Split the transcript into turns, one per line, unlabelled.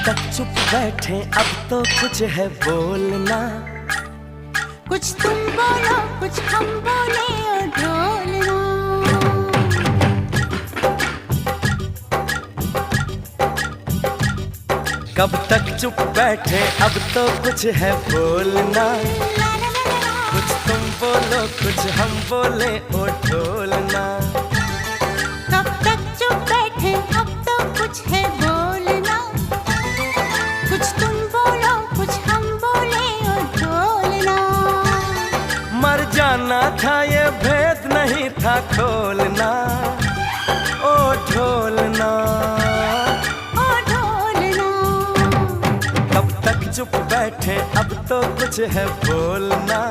तक चुप बैठे अब तो कुछ है बोलना।
कुछ तुम बोलो कुछ हम बोले और ढोलना।
कब तक चुप बैठे अब तो कुछ है बोलना। कुछ तुम बोलो कुछ हम बोले ओ ढोलना।
कब तक चुप बैठे अब तो कुछ है बोलना। कुछ तुम बोलो कुछ हम बोले और ढोलना।
मर जाना था ये भेद नहीं था खोलना ओ ढोलना।
ओ ढोलना।
कब तक चुप बैठे अब तो कुछ है बोलना।